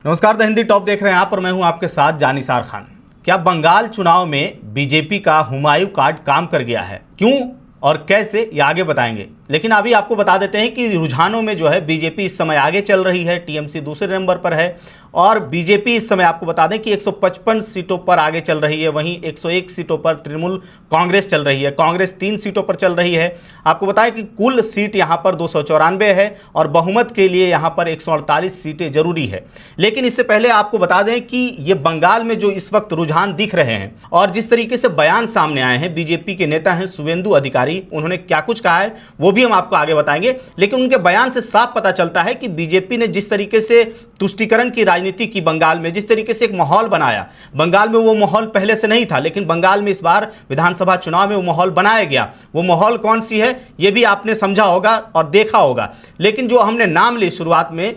नमस्कार, the Hindi top देख रहे हैं आप और मैं हूं आपके साथ जानिसार खान। क्या बंगाल चुनाव में बीजेपी का हुमायूं कार्ड काम कर गया है? क्यों और कैसे, ये आगे बताएंगे। लेकिन अभी आपको बता देते हैं कि रुझानों में जो है बीजेपी इस समय आगे चल रही है, टीएमसी दूसरे नंबर पर है और बीजेपी इस समय आपको बता दें कि 155 सीटों पर आगे चल रही है। वहीं 101 सीटों पर तृणमूल कांग्रेस चल रही है, कांग्रेस 3 सीटों पर चल रही है। आपको बताएं कि कुल सीट यहां पर 294 है और बहुमत के लिए यहां पर 148 सीटें जरूरी है। लेकिन इससे पहले आपको बता दें कि ये बंगाल में जो इस वक्त रुझान दिख रहे हैं और जिस तरीके से बयान सामने आए हैं, बीजेपी के नेता हैं शुवेंदु अधिकारी, उन्होंने क्या कुछ कहा है वो भी हम आपको आगे बताएंगे। लेकिन उनके बयान से साफ पता चलता है कि बीजेपी ने जिस तरीके से तुष्टीकरण की राजनीति की बंगाल में, जिस तरीके से एक माहौल बनाया, बंगाल में वो माहौल पहले से नहीं था, लेकिन बंगाल में इस बार विधानसभा चुनाव में वो माहौल बनाया गया। वो माहौल कौन सी है ये भी आपने समझा होगा और देखा होगा। लेकिन जो हमने नाम ली शुरुआत में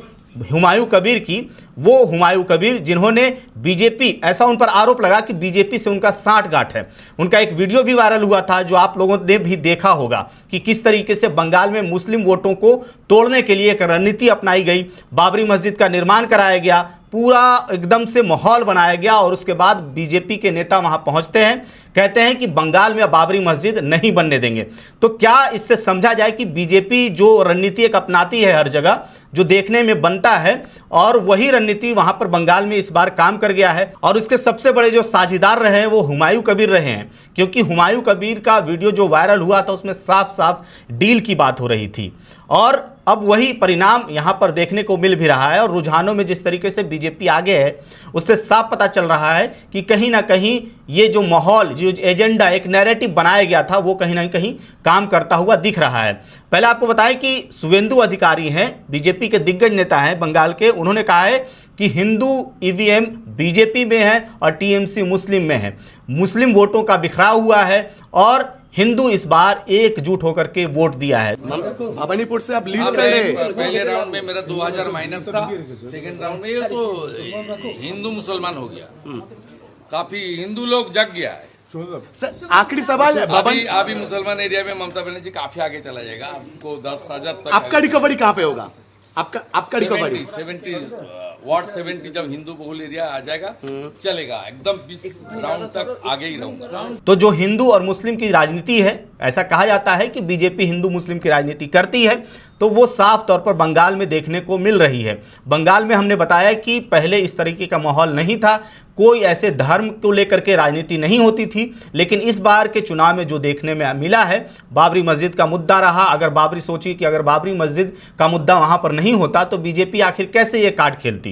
हुमायूं कबीर की, वो हुमायूं कबीर जिन्होंने बीजेपी, ऐसा उन पर आरोप लगा कि बीजेपी से उनका सांठगांठ है। उनका एक वीडियो भी वायरल हुआ था जो आप लोगों ने भी देखा होगा कि किस तरीके से बंगाल में मुस्लिम वोटों को तोड़ने के लिए एक रणनीति अपनाई गई, बाबरी मस्जिद का निर्माण कराया गया, पूरा एकदम से माहौल बनाया गया और उसके बाद बीजेपी के नेता वहां पहुंचते हैं, कहते हैं कि बंगाल में बाबरी मस्जिद नहीं बनने देंगे। तो क्या इससे समझा जाए कि बीजेपी जो रणनीति एक अपनाती है हर जगह, जो देखने में बनता है, और वही रणनीति वहां पर बंगाल में इस बार काम कर गया है। और उसके सबसे बड़े जो साझीदार रहे हैं वो हुमायूं कबीर रहे हैं, क्योंकि हुमायूं कबीर का वीडियो जो वायरल हुआ था उसमें साफ साफ डील की बात हो रही थी और अब वही परिणाम यहां पर देखने को मिल भी रहा है। और रुझानों में जिस तरीके से बीजेपी आगे है उससे साफ पता चल रहा है कि कहीं ना कहीं ये जो माहौल, जो एजेंडा, एक नैरेटिव बनाया गया था, वो कहीं ना कहीं काम करता हुआ दिख रहा है। पहले आपको बताएं कि शुवेंदु अधिकारी हैं, बीजेपी के दिग्गज नेता हैं बंगाल के। उन्होंने कहा है कि हिंदू ईवीएम बीजेपी में है और टीएमसी मुस्लिम में है, मुस्लिम वोटों का बिखराव हुआ है और हिंदू इस बार एकजुट होकर के वोट दिया है। भवानीपुर से आप लीड कर रहे हैं। पहले राउंड में मेरा 2000 माइनस था, सेकंड राउंड में ये तो हिंदू मुसलमान हो गया, काफी हिंदू लोग जग गया है। सर आखिरी सवाल है, अभी मुसलमान एरिया में ममता बनर्जी काफी आगे चला जाएगा, आपको 10,000 तक। आपका रिकवरी कहाँ पे होगा? आपका रिकवरी 70 वार्ड 70 जब हिंदू बहुल एरिया आ जाएगा चलेगा, एकदम 20 राउंड तक आगे ही रहूंगा। तो जो हिंदू और मुस्लिम की राजनीति है, ऐसा कहा जाता है कि बीजेपी हिंदू मुस्लिम की राजनीति करती है, तो वो साफ तौर पर बंगाल में देखने को मिल रही है। बंगाल में हमने बताया कि पहले इस तरीके का माहौल नहीं था, कोई ऐसे धर्म को लेकर के राजनीति नहीं होती थी। लेकिन इस बार के चुनाव में जो देखने में मिला है, बाबरी मस्जिद का मुद्दा रहा। अगर बाबरी मस्जिद का मुद्दा वहां पर नहीं होता तो बीजेपी आखिर कैसे ये कार्ड खेलती।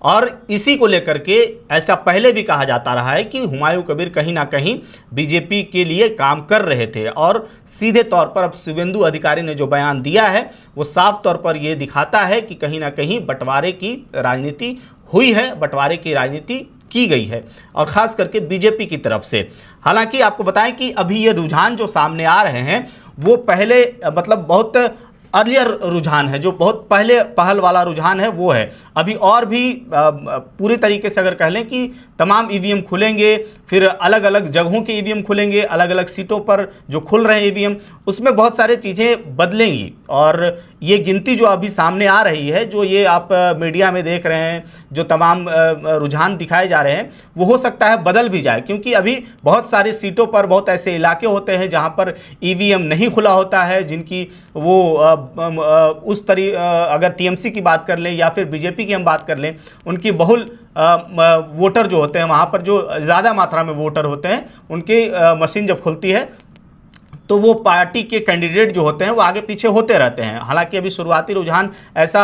और इसी को लेकर के ऐसा पहले भी कहा जाता रहा है कि हुमायूं कबीर कहीं ना कहीं बीजेपी के लिए काम कर रहे थे। और सीधे तौर पर अब शुवेंदु अधिकारी ने जो बयान दिया है वो साफ तौर पर ये दिखाता है कि कहीं ना कहीं बंटवारे की राजनीति हुई है, बंटवारे की राजनीति की गई है और ख़ास करके बीजेपी की तरफ से। हालांकि आपको बताएं कि अभी ये रुझान जो सामने आ रहे हैं वो पहले मतलब बहुत अर्लियर रुझान है, जो बहुत पहले पहल वाला रुझान है वो है। अभी और भी पूरी तरीके से अगर कह लें कि तमाम ईवीएम खुलेंगे, फिर अलग अलग जगहों के ईवीएम खुलेंगे, अलग अलग सीटों पर जो खुल रहे हैं ईवीएम, उसमें बहुत सारी चीज़ें बदलेंगी। और ये गिनती जो अभी सामने आ रही है, जो ये आप मीडिया में देख रहे हैं, जो तमाम रुझान दिखाए जा रहे हैं, वो हो सकता है बदल भी जाए, क्योंकि अभी बहुत सारी सीटों पर बहुत ऐसे इलाके होते हैं जहाँ पर ईवीएम नहीं खुला होता है, जिनकी वो अगर टीएमसी की बात कर लें या फिर बीजेपी की हम बात कर लें, उनकी बहुल वोटर जो होते हैं, वहाँ पर जो ज़्यादा मात्रा में वोटर होते हैं, उनकी मशीन जब खुलती है तो वो पार्टी के कैंडिडेट जो होते हैं वो आगे पीछे होते रहते हैं। हालांकि अभी शुरुआती रुझान ऐसा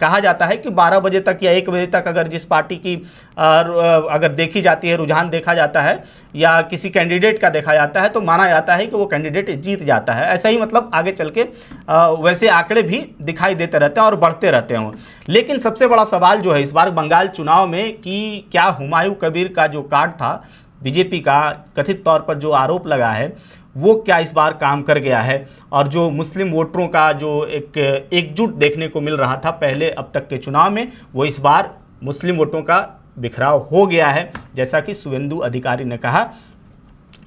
कहा जाता है कि 12 बजे तक या 1 बजे तक अगर जिस पार्टी की अगर देखी जाती है, रुझान देखा जाता है या किसी कैंडिडेट का देखा जाता है, तो माना जाता है कि वो कैंडिडेट जीत जाता है। ऐसा ही मतलब आगे चल के वैसे आंकड़े भी दिखाई देते रहते हैं और बढ़ते रहते हैं। लेकिन सबसे बड़ा सवाल जो है इस बार बंगाल चुनाव में कि क्या हुमायूं कबीर का जो कार्ड था बीजेपी का, कथित तौर पर जो आरोप लगा है, वो क्या इस बार काम कर गया है। और जो मुस्लिम वोटरों का जो एक एकजुट देखने को मिल रहा था पहले अब तक के चुनाव में, वो इस बार मुस्लिम वोटों का बिखराव हो गया है, जैसा कि शुवेंदु अधिकारी ने कहा।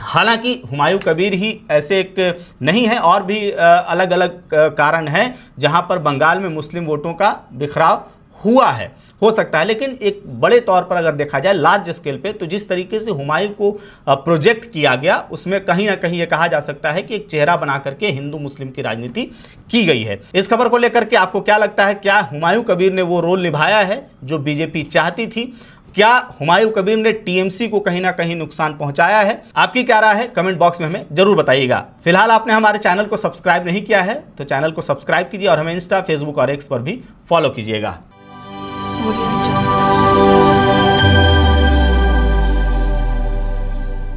हालांकि हुमायूं कबीर ही ऐसे एक नहीं है, और भी अलग अलग कारण हैं जहां पर बंगाल में मुस्लिम वोटों का बिखराव हुआ है, हो सकता है, लेकिन एक बड़े तौर पर अगर देखा जाए लार्ज स्केल पे, तो जिस तरीके से हुमायूं को प्रोजेक्ट किया गया उसमें कहीं ना कहीं ये कहा जा सकता है कि एक चेहरा बना करके हिंदू मुस्लिम की राजनीति की गई है। इस खबर को लेकर के आपको क्या लगता है, क्या हुमायूं कबीर ने वो रोल निभाया है जो बीजेपी चाहती थी? क्या हुमायूं कबीर ने टीएमसी को कहीं ना कहीं नुकसान पहुंचाया है? आपकी क्या राय है कमेंट बॉक्स में हमें जरूर बताइएगा। फिलहाल आपने हमारे चैनल को सब्सक्राइब नहीं किया है तो चैनल को सब्सक्राइब कीजिए और हमें इंस्टा, फेसबुक और एक्स पर भी फॉलो कीजिएगा।